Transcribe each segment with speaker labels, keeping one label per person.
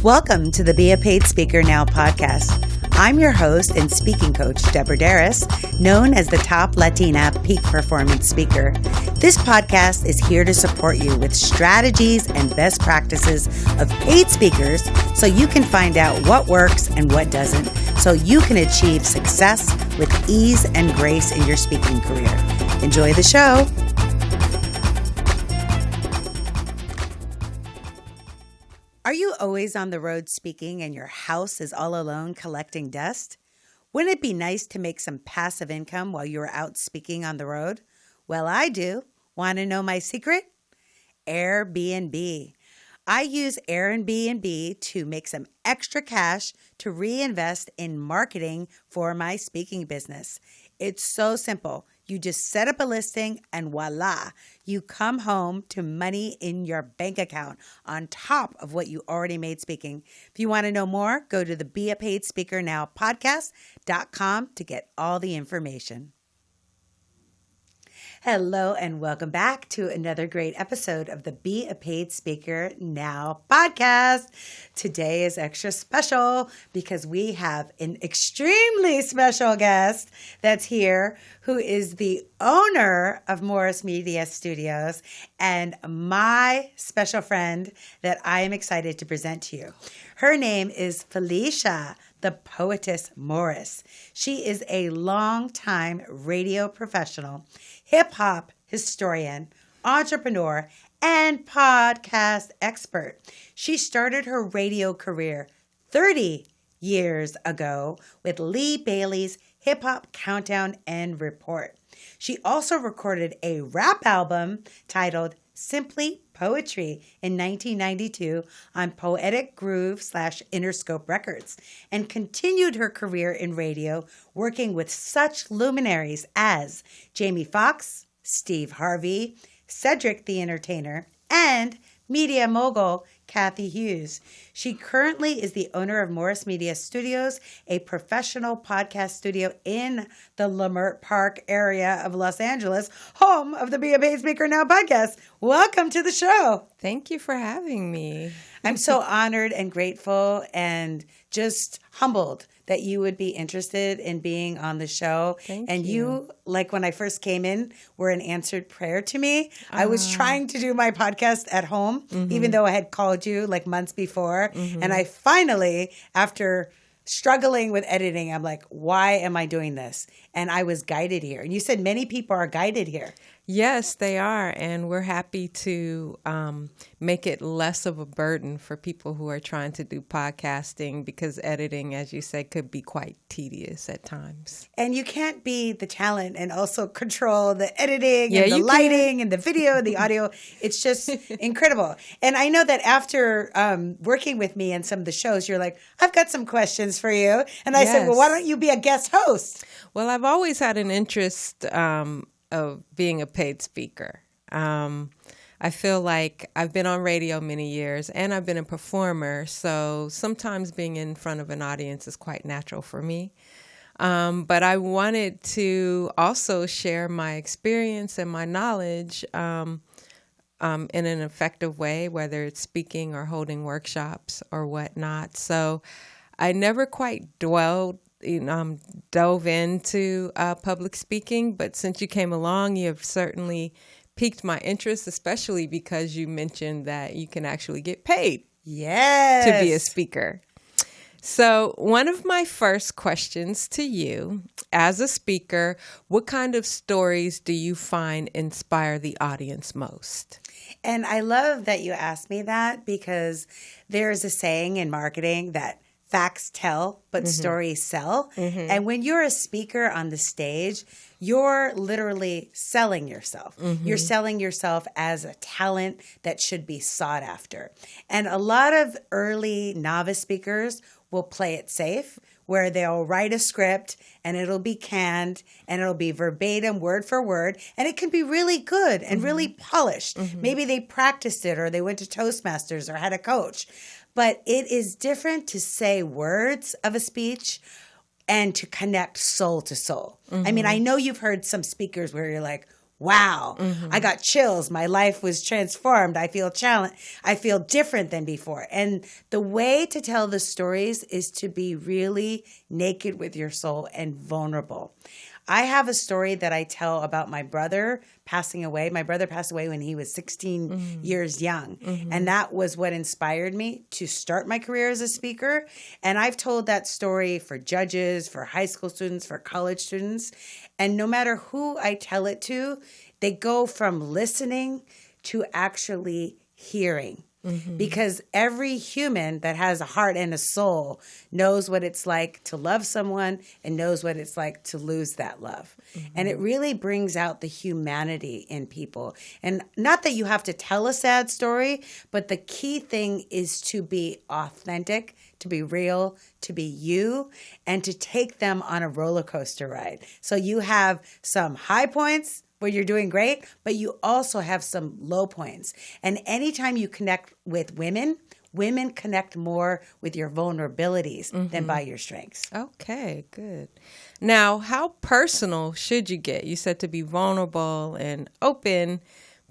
Speaker 1: Welcome to the Be a Paid Speaker Now podcast. I'm your host and speaking coach, Deborah Deras, known as the top Latina peak performance speaker. This podcast is here to support you with strategies and best practices of paid speakers so you can find out what works and what doesn't, so you can achieve success with ease and grace in your speaking career. Enjoy the show. Are you always on the road speaking and your house is all alone collecting dust? Wouldn't it be nice to make some passive income while you're out speaking on the road? Well, I do. Want to know my secret? Airbnb. I use Airbnb to make some extra cash to reinvest in marketing for my speaking business. It's so simple. You just set up a listing and voila, you come home to money in your bank account on top of what you already made speaking. If you want to know more, go to the Be a Paid Speaker Now podcast.com to get all the information. Hello and welcome back to another great episode of the Be a Paid Speaker Now podcast. Today is extra special because we have an extremely special guest that's here who is the owner of Morris Media Studios and my special friend that I am excited to present to you. Her name is Felicia, the Poetess Morris. She is a longtime radio professional, hip-hop historian, entrepreneur, and podcast expert. She started her radio career 30 years ago with Lee Bailey's Hip Hop Countdown and Report. She also recorded a rap album titled Simply Poetry in 1992 on Poetic Groove /Interscope Records and continued her career in radio working with such luminaries as Jamie Foxx, Steve Harvey, Cedric the Entertainer, and media mogul Kathy Hughes. She currently is the owner of Morris Media Studios, a professional podcast studio in the Leimert Park area of Los Angeles, home of the Be a Paid Speaker Now podcast. Welcome to the show.
Speaker 2: Thank you for having me.
Speaker 1: I'm so honored and grateful and just humbled that you would be interested in being on the show.
Speaker 2: Thank
Speaker 1: and
Speaker 2: you.
Speaker 1: Like when I first came in, were an answered prayer to me. I was trying to do my podcast at home, even though I had called you like months before. And I finally, after struggling with editing, I'm like, why am I doing this? And I was guided here. And you said many people are guided here.
Speaker 2: Yes, they are. And we're happy to make it less of a burden for people who are trying to do podcasting because editing, as you said, could be quite tedious at times.
Speaker 1: And you can't be the talent and also control the editing and the lighting and the video and the audio. It's just incredible. And I know that after working with me in some of the shows, you're like, I've got some questions for you. And I said, well, why don't you be a guest host?
Speaker 2: Well, I've always had an interest of being a paid speaker. I feel like I've been on radio many years and I've been a performer, so sometimes being in front of an audience is quite natural for me. But I wanted to also share my experience and my knowledge in an effective way, whether it's speaking or holding workshops or whatnot. So I never quite dove into public speaking, but since you came along, you have certainly piqued my interest, especially because you mentioned that you can actually get paid to be a speaker. So one of my first questions to you as a speaker, what kind of stories do you find inspire the audience most?
Speaker 1: And I love that you asked me that because there's a saying in marketing that facts tell, but stories sell. And when you're a speaker on the stage, you're literally selling yourself. You're selling yourself as a talent that should be sought after. And a lot of early novice speakers will play it safe, where they'll write a script and it'll be canned and it'll be verbatim, word for word, and it can be really good and really polished. Maybe they practiced it or they went to Toastmasters or had a coach. But it is different to say words of a speech and to connect soul to soul. I mean, I know you've heard some speakers where you're like, wow, I got chills. My life was transformed. I feel challenged. I feel different than before. And the way to tell the stories is to be really naked with your soul and vulnerable. I have a story that I tell about my brother passing away. My brother passed away when he was 16 years young. And that was what inspired me to start my career as a speaker. And I've told that story for judges, for high school students, for college students. And no matter who I tell it to, they go from listening to actually hearing. Because every human that has a heart and a soul knows what it's like to love someone and knows what it's like to lose that love. And it really brings out the humanity in people. And not that you have to tell a sad story, but the key thing is to be authentic, to be real, to be you, and to take them on a roller coaster ride. So you have some high points where you're doing great, but you also have some low points. And anytime you connect with women, women connect more with your vulnerabilities than by your strengths.
Speaker 2: Okay, good. Now, how personal should you get? You said to be vulnerable and open,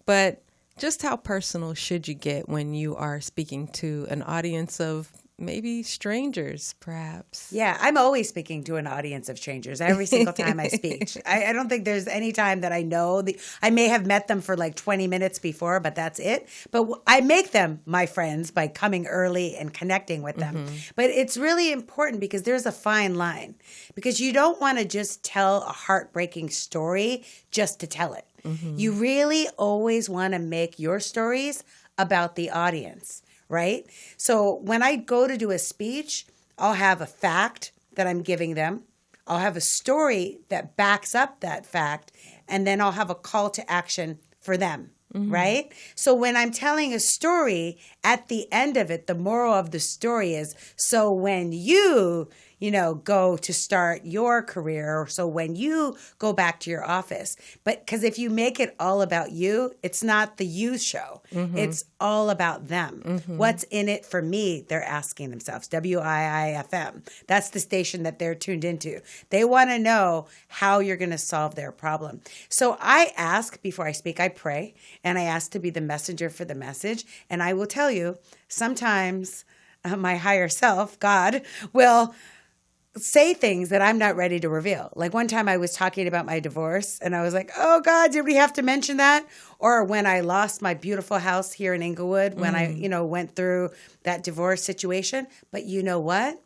Speaker 2: but just how personal should you get when you are speaking to an audience of maybe strangers, perhaps?
Speaker 1: Yeah, I'm always speaking to an audience of strangers every single time I speak. I don't think there's any time that I know. I may have met them for like 20 minutes before, but that's it. But I make them my friends by coming early and connecting with them. But it's really important because there's a fine line. Because you don't want to just tell a heartbreaking story just to tell it. You really always want to make your stories about the audience. Right? So when I go to do a speech, I'll have a fact that I'm giving them. I'll have a story that backs up that fact. And then I'll have a call to action for them. Right? So when I'm telling a story, at the end of it, the moral of the story is, so when you go to start your career, or so when you go back to your office. But because if you make it all about you, it's not the you show. It's all about them. What's in it for me? They're asking themselves. WIIFM. That's the station that they're tuned into. They want to know how you're going to solve their problem. So I ask before I speak, I pray, and I ask to be the messenger for the message. And I will tell you, sometimes my higher self, God, will say things that I'm not ready to reveal. Like one time I was talking about my divorce and I was like, oh God, did we have to mention that? Or when I lost my beautiful house here in Inglewood, when I, went through that divorce situation. But you know what?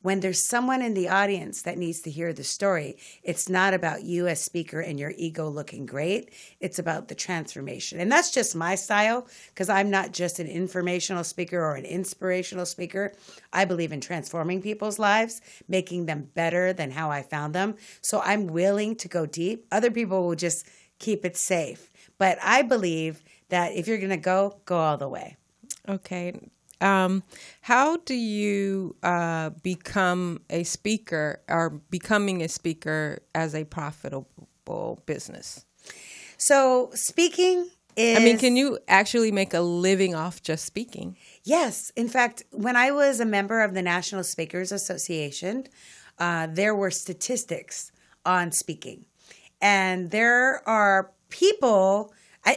Speaker 1: When there's someone in the audience that needs to hear the story, it's not about you as speaker and your ego looking great. It's about the transformation. And that's just my style, because I'm not just an informational speaker or an inspirational speaker. I believe in transforming people's lives, making them better than how I found them. So I'm willing to go deep. Other people will just keep it safe. But I believe that if you're going to go all the way.
Speaker 2: Okay. How do you become a speaker, or becoming a speaker as a profitable business?
Speaker 1: So speaking is...
Speaker 2: can you actually make a living off just speaking?
Speaker 1: Yes. In fact, when I was a member of the National Speakers Association, there were statistics on speaking. And there are people,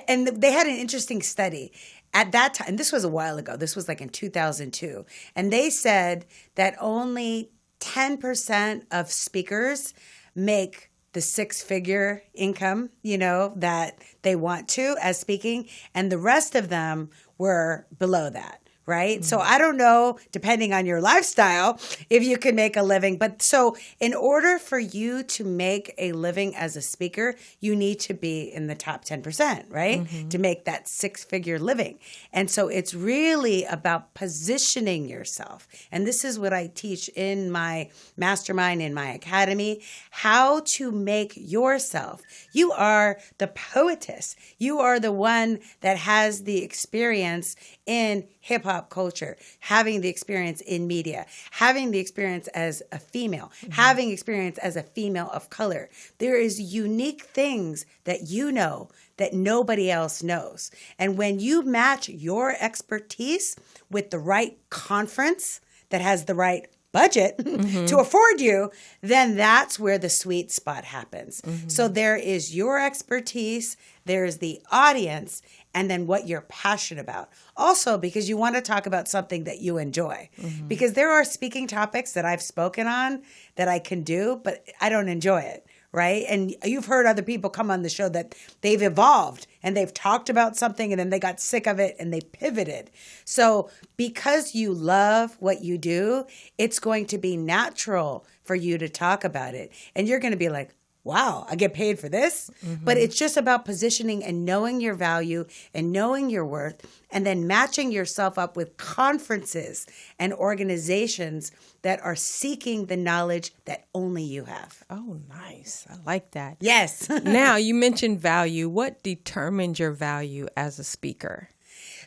Speaker 1: and they had an interesting study. At that time, and this was a while ago, this was like in 2002, and they said that only 10% of speakers make the six-figure income, that they want to as speaking, and the rest of them were below that. Right? So I don't know, depending on your lifestyle, if you can make a living. But so in order for you to make a living as a speaker, you need to be in the top 10%, right? To make that six-figure living. And so it's really about positioning yourself. And this is what I teach in my mastermind, in my academy, how to make yourself. You are the poetess. You are the one that has the experience in hip-hop culture, having the experience in media, having the experience as a female, having experience as a female of color. There is unique things that you know that nobody else knows. And when you match your expertise with the right conference that has the right budget to afford you, then that's where the sweet spot happens. So there is your expertise, there is the audience, and then what you're passionate about. Also, because you want to talk about something that you enjoy. Because there are speaking topics that I've spoken on that I can do, but I don't enjoy it. Right? And you've heard other people come on the show that they've evolved and they've talked about something and then they got sick of it and they pivoted. So because you love what you do, it's going to be natural for you to talk about it. And you're going to be like, wow, I get paid for this. But it's just about positioning and knowing your value and knowing your worth and then matching yourself up with conferences and organizations that are seeking the knowledge that only you have.
Speaker 2: Oh, nice. I like that.
Speaker 1: Yes.
Speaker 2: Now, you mentioned value. What determines your value as a speaker?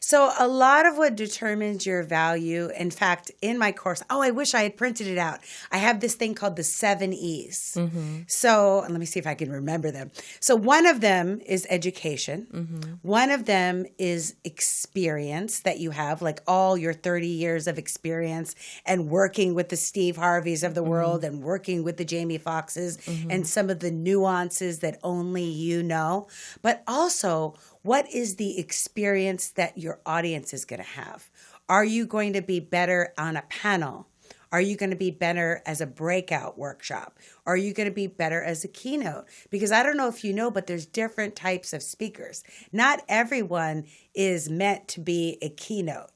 Speaker 1: So a lot of what determines your value, in fact, in my course, I wish I had printed it out. I have this thing called the 7 E's. So let me see if I can remember them. So one of them is education. One of them is experience that you have, like all your 30 years of experience and working with the Steve Harveys of the world and working with the Jamie Foxxes and some of the nuances that only you know. But also, what is the experience that your audience is going to have? Are you going to be better on a panel? Are you going to be better as a breakout workshop? Are you going to be better as a keynote? Because I don't know if you know, but there's different types of speakers. Not everyone is meant to be a keynote.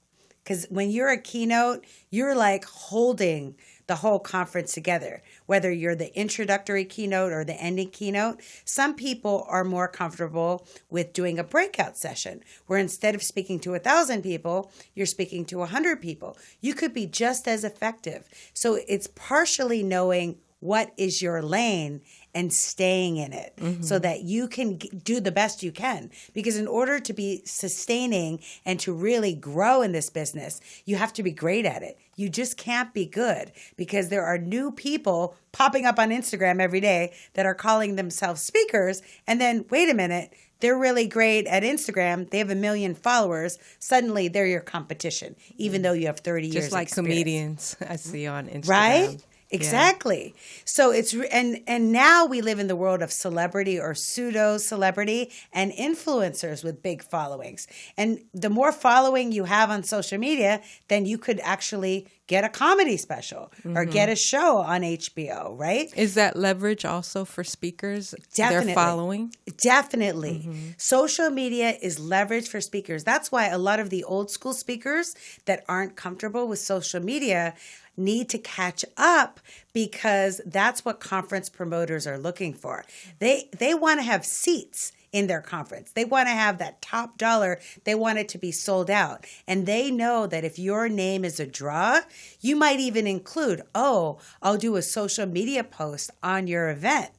Speaker 1: Because when you're a keynote, you're like holding the whole conference together, whether you're the introductory keynote or the ending keynote. Some people are more comfortable with doing a breakout session where instead of speaking to 1,000 people, you're speaking to 100 people. You could be just as effective. So it's partially knowing what is your lane and staying in it so that you can do the best you can. Because in order to be sustaining and to really grow in this business, you have to be great at it. You just can't be good because there are new people popping up on Instagram every day that are calling themselves speakers. And then, wait a minute, they're really great at Instagram. They have 1 million followers. Suddenly, they're your competition, even though you have 30 years
Speaker 2: Just like
Speaker 1: experience.
Speaker 2: Comedians I see on Instagram.
Speaker 1: Right? Exactly. Yeah. So it's and now we live in the world of celebrity or pseudo celebrity and influencers with big followings. And the more following you have on social media, then you could actually get a comedy special or get a show on HBO, right?
Speaker 2: Is that leverage also for speakers?
Speaker 1: Definitely.
Speaker 2: Their following?
Speaker 1: Definitely. Social media is leverage for speakers. That's why a lot of the old school speakers that aren't comfortable with social media need to catch up because that's what conference promoters are looking for. They want to have seats in their conference. They want to have that top dollar. They want it to be sold out. And they know that if your name is a draw, you might even include, I'll do a social media post on your event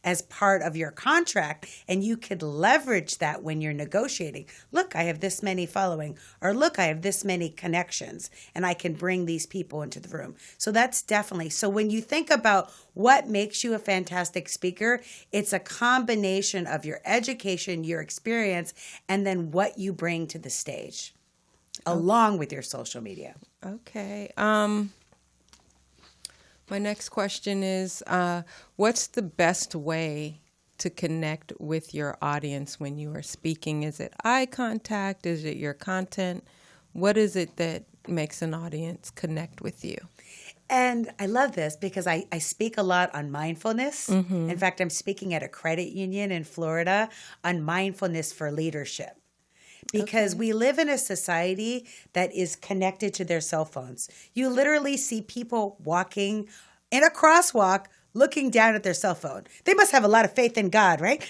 Speaker 1: as part of your contract, and you could leverage that when you're negotiating. Look, I have this many following, or look, I have this many connections, and I can bring these people into the room. So that's definitely, so when you think about what makes you a fantastic speaker, it's a combination of your education, your experience, and then what you bring to the stage, along with your social media.
Speaker 2: Okay. My next question is, what's the best way to connect with your audience when you are speaking? Is it eye contact? Is it your content? What is it that makes an audience connect with you?
Speaker 1: And I love this because I speak a lot on mindfulness. In fact, I'm speaking at a credit union in Florida on mindfulness for leadership. Because we live in a society that is connected to their cell phones. You literally see people walking in a crosswalk looking down at their cell phone. They must have a lot of faith in God, right?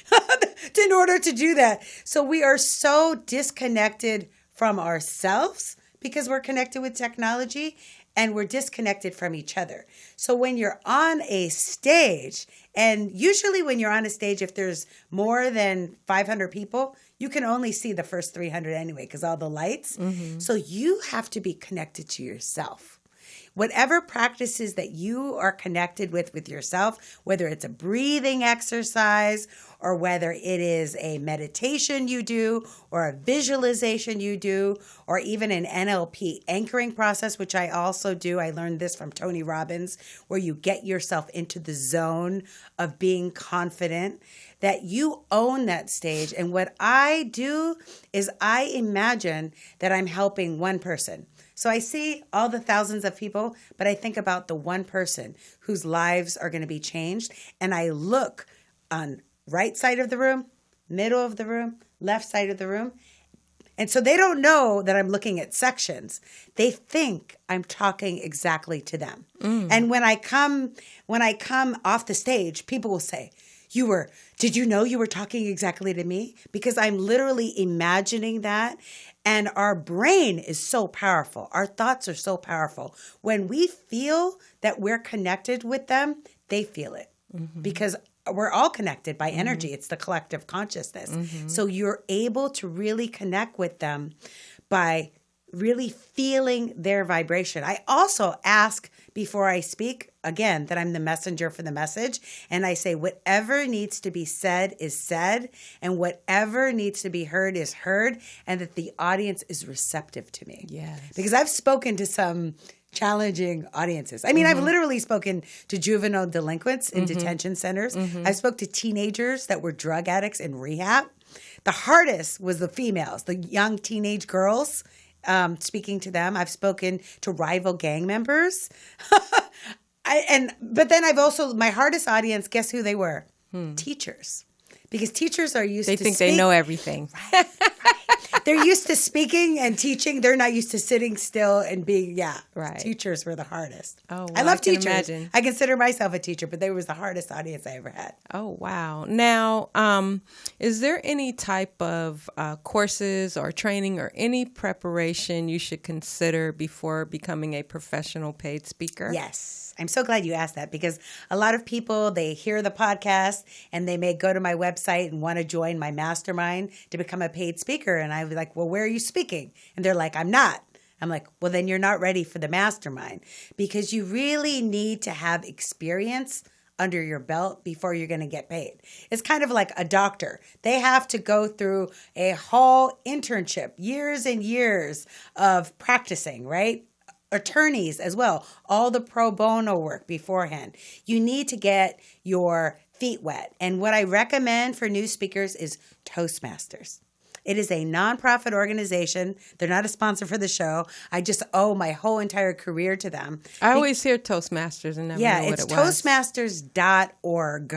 Speaker 1: In order to do that. So we are so disconnected from ourselves because we're connected with technology and we're disconnected from each other. So when you're on a stage, and usually when you're on a stage, if there's more than 500 people, you can only see the first 300 anyway because all the lights. So you have to be connected to yourself. Whatever practices that you are connected with yourself, whether it's a breathing exercise or whether it is a meditation you do or a visualization you do or even an NLP anchoring process, which I also do. I learned this from Tony Robbins, where you get yourself into the zone of being confident, that you own that stage. And what I do is I imagine that I'm helping one person. So I see all the thousands of people, but I think about the one person whose lives are going to be changed. And I look on right side of the room, middle of the room, left side of the room. And so they don't know that I'm looking at sections. They think I'm talking exactly to them. And when I come off the stage, people will say, did you know you were talking exactly to me? Because I'm literally imagining that. And our brain is so powerful. Our thoughts are so powerful. When we feel that we're connected with them, they feel it. Because we're all connected by energy. It's the collective consciousness. So you're able to really connect with them by really feeling their vibration. I also ask before I speak, again, that I'm the messenger for the message. And I say, whatever needs to be said is said, and whatever needs to be heard is heard, and that the audience is receptive to me.
Speaker 2: Yes.
Speaker 1: Because I've spoken to some challenging audiences. I mean, I've literally spoken to juvenile delinquents in detention centers. I spoke to teenagers that were drug addicts in rehab. The hardest was the females, the young teenage girls. Speaking to them. I've spoken to rival gang members. But then I've also, my hardest audience, guess who they were? Teachers. Because teachers are used to
Speaker 2: They think they know everything.
Speaker 1: Right. They're used to speaking and teaching. They're not used to sitting still and being,
Speaker 2: Right.
Speaker 1: Teachers were the hardest.
Speaker 2: Oh, wow.
Speaker 1: I love teachers.
Speaker 2: Imagine.
Speaker 1: I consider myself a teacher, but they was the hardest audience I ever had.
Speaker 2: Oh, wow. Now, is there any type of courses or training or any preparation you should consider before becoming a professional paid speaker?
Speaker 1: Yes. I'm so glad you asked that, because a lot of people, they hear the podcast and they may go to my website and want to join my mastermind to become a paid speaker. And I'm like, well, where are you speaking? And they're like, I'm not. I'm like, well, then you're not ready for the mastermind, because you really need to have experience under your belt before you're going to get paid. It's kind of like a doctor. They have to go through a whole internship, years and years of practicing, right? Attorneys as well, all the pro bono work beforehand. You need to get your feet wet. And what I recommend for new speakers is Toastmasters. It is a nonprofit organization. They're not a sponsor for the show. I just owe my whole entire career to them.
Speaker 2: I always hear Toastmasters and never know what it was.
Speaker 1: Toastmasters.org.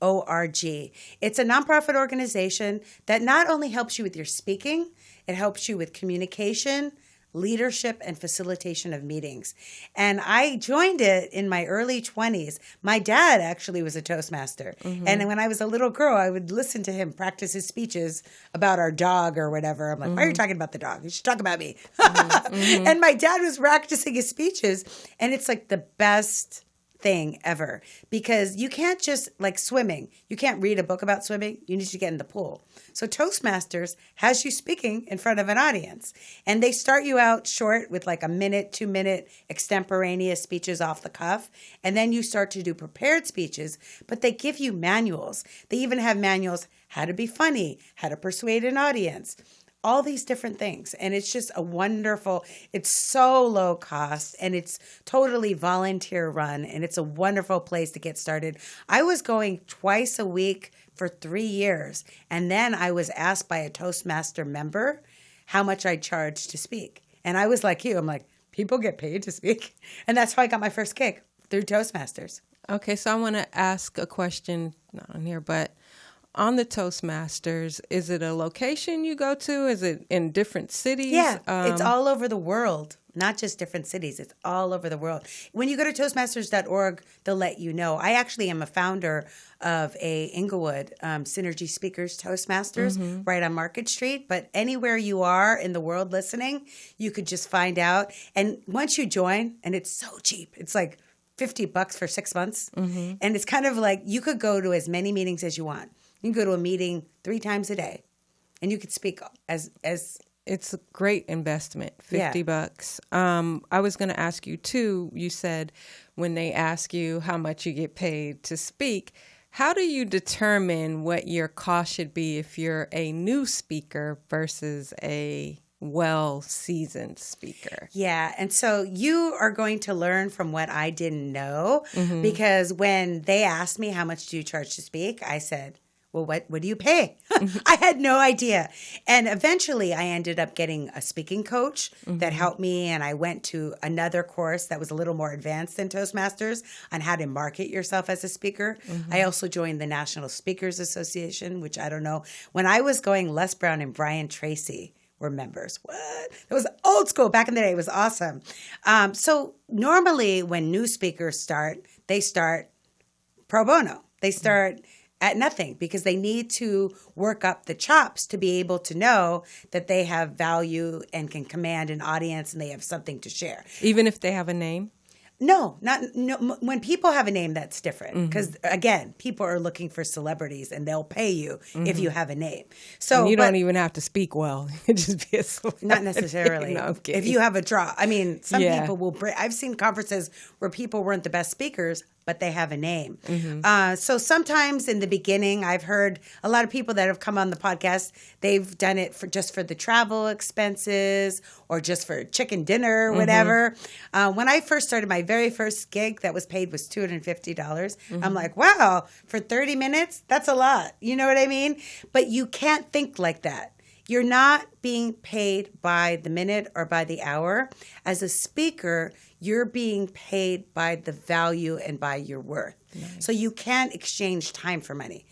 Speaker 1: O-R-G. It's a nonprofit organization that not only helps you with your speaking, it helps you with communication, leadership, and facilitation of meetings. And I joined it in my early 20s. My dad actually was a Toastmaster. And when I was a little girl, I would listen to him practice his speeches about our dog or whatever. I'm like, why are you talking about the dog? You should talk about me. And my dad was practicing his speeches. And it's like the best thing ever, because you can't just, like swimming, you can't read a book about swimming. You need to get in the pool. So Toastmasters has you speaking in front of an audience, and they start you out short with like a minute, 2 minute extemporaneous speeches off the cuff. And then you start to do prepared speeches, but they give you manuals. They even have manuals, how to be funny, how to persuade an audience, all these different things. And it's just a wonderful, it's so low cost, and it's totally volunteer run, and it's a wonderful place to get started. I was going twice a week for 3 years. And then I was asked by a Toastmaster member how much I charged to speak. And I was like you, I'm like, people get paid to speak. And that's how I got my first gig, through Toastmasters.
Speaker 2: Okay, so I want to ask a question, not on here, but on the Toastmasters, is it a location you go to? Is it in different cities?
Speaker 1: Yeah, it's all over the world, not just different cities. It's all over the world. When you go to Toastmasters.org, they'll let you know. I actually am a founder of a Inglewood Synergy Speakers Toastmasters right on Market Street. But anywhere you are in the world listening, you could just find out. And once you join, and it's so cheap, it's like $50 for 6 months. And it's kind of like you could go to as many meetings as you want. You can go to a meeting 3 times a day, and you could speak as
Speaker 2: it's a great investment, $50. I was going to ask you too. You said when they ask you how much you get paid to speak, How do you determine what your cost should be if you're a new speaker versus a well-seasoned speaker?
Speaker 1: Yeah. And so you are going to learn from what I didn't know, because when they asked me, how much do you charge to speak? I said, well, what do you pay? I had no idea. And eventually I ended up getting a speaking coach that helped me. And I went to another course that was a little more advanced than Toastmasters on how to market yourself as a speaker. I also joined the National Speakers Association, which I don't know. When I was going, Les Brown and Brian Tracy were members. What? It was old school back in the day. It was awesome. So normally when new speakers start, they start pro bono. They start at nothing because they need to work up the chops to be able to know that they have value and can command an audience and they have something to share.
Speaker 2: Even if they have a name?
Speaker 1: No. When people have a name, that's different. Because, again, people are looking for celebrities, and they'll pay you if you have a name. So
Speaker 2: and you don't even have to speak well. You can just be a celebrity.
Speaker 1: Not necessarily.
Speaker 2: No, I'm kidding.
Speaker 1: If you have a draw. I mean, some people will bring... I've seen conferences where people weren't the best speakers, but they have a name. So sometimes in the beginning, I've heard a lot of people that have come on the podcast, they've done it just for the travel expenses or just for chicken dinner or whatever. When I first started, my very first gig that was paid was $250. I'm like, wow, for 30 minutes, that's a lot. You know what I mean? But you can't think like that. You're not being paid by the minute or by the hour. As a speaker, you're being paid by the value and by your worth. Nice. So you can't exchange time for money.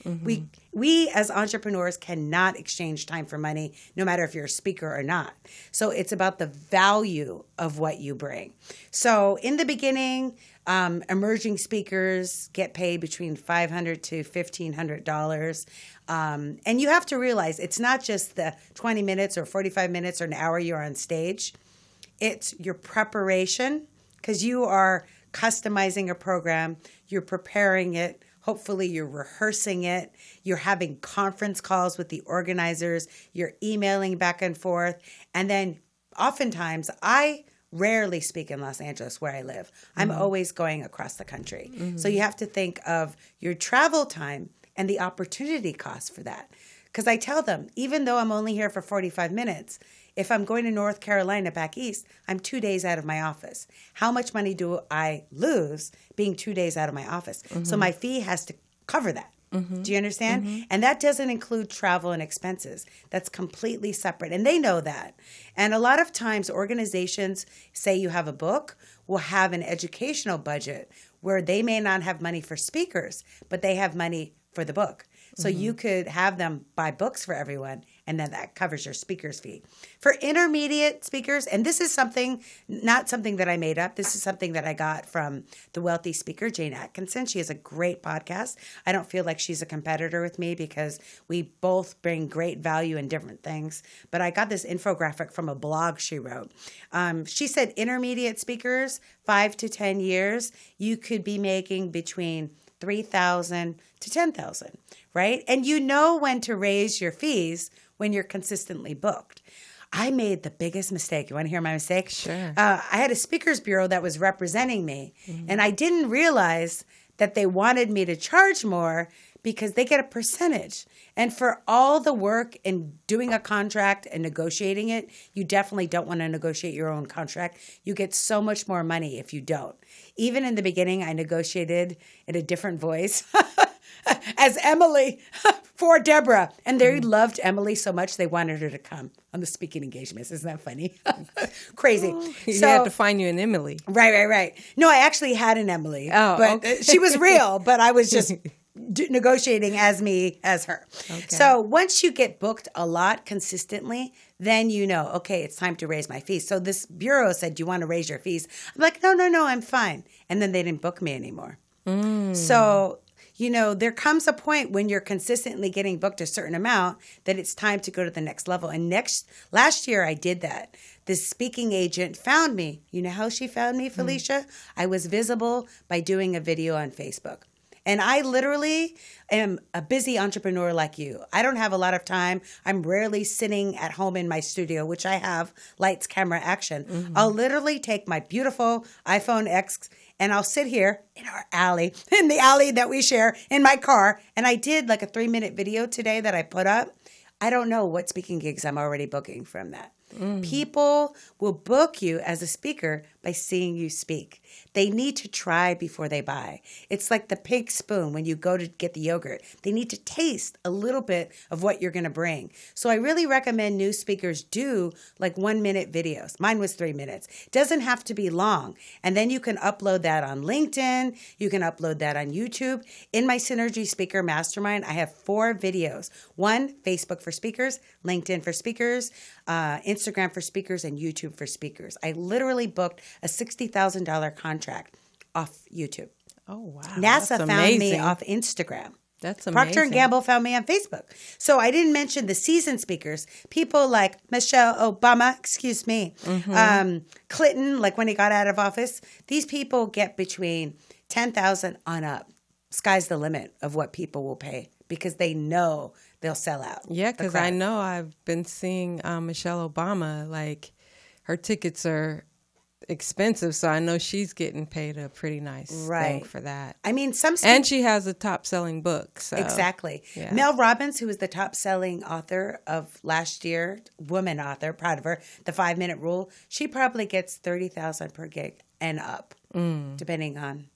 Speaker 1: We as entrepreneurs cannot exchange time for money, no matter if you're a speaker or not. So it's about the value of what you bring. So in the beginning, emerging speakers get paid between $500 to $1,500. And you have to realize it's not just the 20 minutes or 45 minutes or an hour you're on stage. It's your preparation, because you are customizing a program, you're preparing it, hopefully you're rehearsing it, you're having conference calls with the organizers, you're emailing back and forth, and then oftentimes I rarely speak in Los Angeles where I live. I'm always going across the country. So you have to think of your travel time and the opportunity cost for that. Because I tell them, even though I'm only here for 45 minutes, if I'm going to North Carolina back east, I'm 2 days out of my office. How much money do I lose being 2 days out of my office? So my fee has to cover that. Do you understand? And that doesn't include travel and expenses. That's completely separate. And they know that. And a lot of times organizations, say you have a book, will have an educational budget where they may not have money for speakers, but they have money for the book. So you could have them buy books for everyone, and then that covers your speaker's fee. For intermediate speakers, and this is not something that I made up. This is something that I got from the wealthy speaker, Jane Atkinson. She has a great podcast. I don't feel like she's a competitor with me because we both bring great value in different things. But I got this infographic from a blog she wrote. She said intermediate speakers, 5 to 10 years, you could be making between $3,000 to $10,000, right? And you know when to raise your fees when you're consistently booked. I made the biggest mistake. You want to hear my mistake?
Speaker 2: Sure.
Speaker 1: I had a speakers bureau that was representing me, and I didn't realize that they wanted me to charge more because they get a percentage. And for all the work in doing a contract and negotiating it, you definitely don't want to negotiate your own contract. You get so much more money if you don't. Even in the beginning, I negotiated in a different voice as Emily for Deborah. And they loved Emily so much they wanted her to come on the speaking engagements. Isn't that funny? Crazy.
Speaker 2: You had to find you an Emily.
Speaker 1: Right. No, I actually had an Emily. But she was real, but I was just negotiating as me as her. Okay. So once you get booked a lot consistently, then you know, okay, it's time to raise my fees. So this bureau said, do you want to raise your fees? I'm like, no, I'm fine. And then they didn't book me anymore. So, you know, there comes a point when you're consistently getting booked a certain amount that it's time to go to the next level. And last year I did that. This speaking agent found me. You know how she found me, Felicia? I was visible by doing a video on Facebook. And I literally am a busy entrepreneur like you. I don't have a lot of time. I'm rarely sitting at home in my studio, which I have, lights, camera, action. I'll literally take my beautiful iPhone X and I'll sit here in our alley, in the alley that we share, in my car. And I did like a 3-minute video today that I put up. I don't know what speaking gigs I'm already booking from that. People will book you as a speaker by seeing you speak. They need to try before they buy. It's like the pink spoon when you go to get the yogurt. They need to taste a little bit of what you're going to bring. So I really recommend new speakers do like 1-minute videos. Mine was 3 minutes. It doesn't have to be long. And then you can upload that on LinkedIn. You can upload that on YouTube. In my Synergy Speaker Mastermind, I have 4 videos. 1, Facebook for speakers, LinkedIn for speakers, Instagram for speakers, and YouTube for speakers. I literally booked a $60,000 contract off YouTube.
Speaker 2: Oh, wow.
Speaker 1: NASA found me off Instagram.
Speaker 2: That's amazing.
Speaker 1: Procter & Gamble found me on Facebook. So I didn't mention the seasoned speakers. People like Michelle Obama, excuse me, Clinton, like when he got out of office. These people get between $10,000 on up. Sky's the limit of what people will pay because they know they'll sell out.
Speaker 2: Yeah, because I know I've been seeing Michelle Obama, like her tickets are expensive, so I know she's getting paid a pretty nice thing for that.
Speaker 1: I mean,
Speaker 2: and she has a top-selling book. So.
Speaker 1: Exactly. Yeah. Mel Robbins, who was the top-selling author of last year, woman author, proud of her, The 5-Minute Rule, she probably gets $30,000 per gig and up, depending on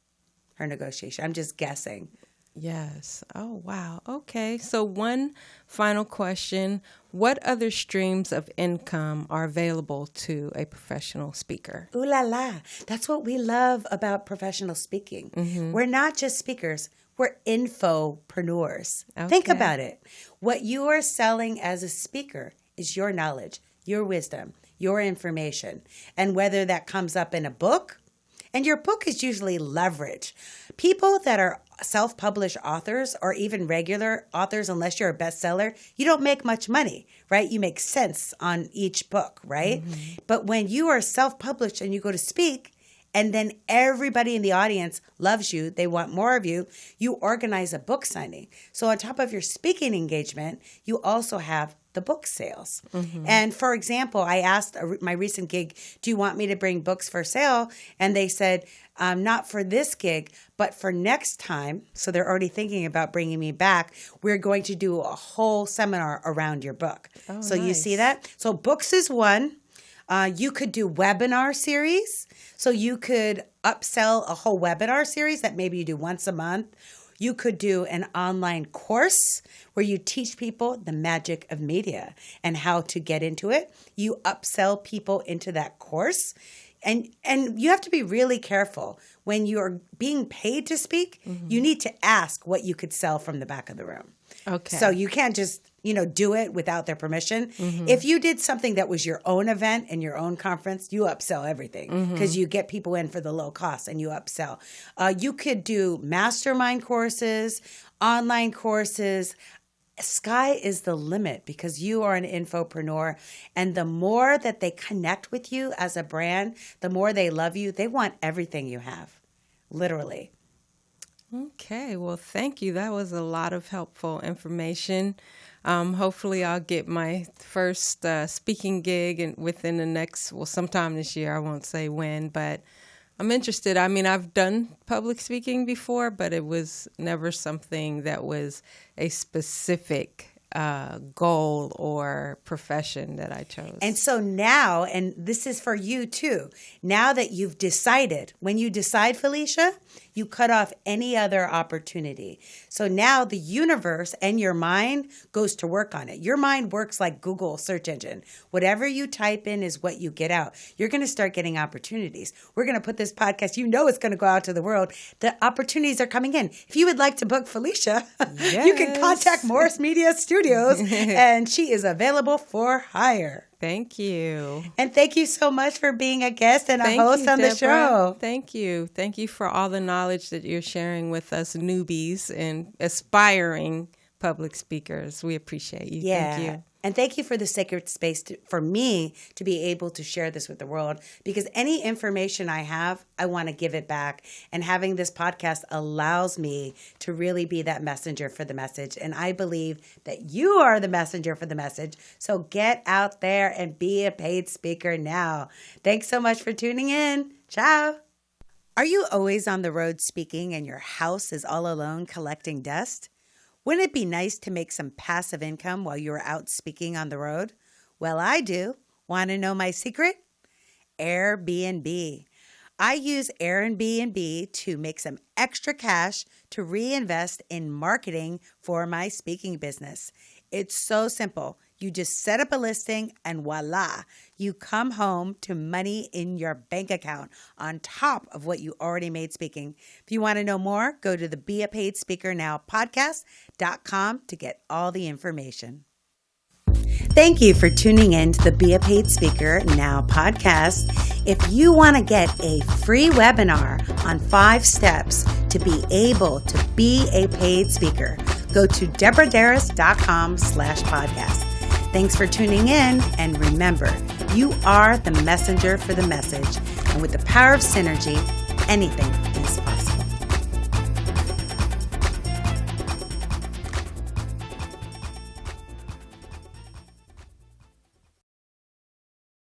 Speaker 1: her negotiation. I'm just guessing.
Speaker 2: Yes. Oh, wow. Okay. So one final question. What other streams of income are available to a professional speaker?
Speaker 1: Ooh la la. That's what we love about professional speaking. We're not just speakers. We're infopreneurs. Okay. Think about it. What you are selling as a speaker is your knowledge, your wisdom, your information. And whether that comes up in a book, and your book is usually leverage. People that are self-published authors or even regular authors, unless you're a bestseller, you don't make much money, right? You make cents on each book, right? But when you are self-published and you go to speak, and then everybody in the audience loves you, they want more of you, you organize a book signing. So on top of your speaking engagement, you also have the book sales. And for example, I asked my recent gig, do you want me to bring books for sale? And they said, not for this gig, but for next time. So they're already thinking about bringing me back. We're going to do a whole seminar around your book. Oh, so nice. You see that? So books is one. You could do webinar series. So you could upsell a whole webinar series that maybe you do once a month. You could do an online course where you teach people the magic of media and how to get into it. You upsell people into that course. And you have to be really careful. When you're being paid to speak, you need to ask what you could sell from the back of the room. Okay. So you can't just, do it without their permission. If you did something that was your own event and your own conference, you upsell everything because you get people in for the low cost and you upsell. You could do mastermind courses, online courses. Sky is the limit because you are an infopreneur. And the more that they connect with you as a brand, the more they love you. They want everything you have, literally.
Speaker 2: Okay. Well, thank you. That was a lot of helpful information. Hopefully I'll get my first speaking gig within the next, sometime this year. I won't say when, but I'm interested. I mean, I've done public speaking before, but it was never something that was a specific goal or profession that I chose.
Speaker 1: And so now, and this is for you too, now that you've decided, when you decide, Felicia, you cut off any other opportunity. So now the universe and your mind goes to work on it. Your mind works like Google search engine. Whatever you type in is what you get out. You're going to start getting opportunities. We're going to put this podcast, it's going to go out to the world. The opportunities are coming in. If you would like to book Felicia, you can contact Morris Media Studios, and she is available for hire.
Speaker 2: Thank you.
Speaker 1: And thank you so much for being a guest and a host on the show.
Speaker 2: Thank you. Thank you for all the knowledge that you're sharing with us newbies and aspiring public speakers. We appreciate you.
Speaker 1: Yeah.
Speaker 2: Thank you.
Speaker 1: And thank you for the sacred space for me to be able to share this with the world, because any information I have, I want to give it back. And having this podcast allows me to really be that messenger for the message. And I believe that you are the messenger for the message. So get out there and be a paid speaker now. Thanks so much for tuning in. Ciao. Are you always on the road speaking and your house is all alone collecting dust? Wouldn't it be nice to make some passive income while you're out speaking on the road? Well, I do. Want to know my secret? Airbnb. I use Airbnb to make some extra cash to reinvest in marketing for my speaking business. It's so simple. You just set up a listing and voila, you come home to money in your bank account on top of what you already made speaking. If you want to know more, go to the Be a Paid Speaker Now podcast.com to get all the information. Thank you for tuning in to the Be a Paid Speaker Now podcast. If you want to get a free webinar on 5 steps to be able to be a paid speaker, go to deborahderas.com/podcast. Thanks for tuning in, and remember, you are the messenger for the message. And with the power of synergy, anything is possible.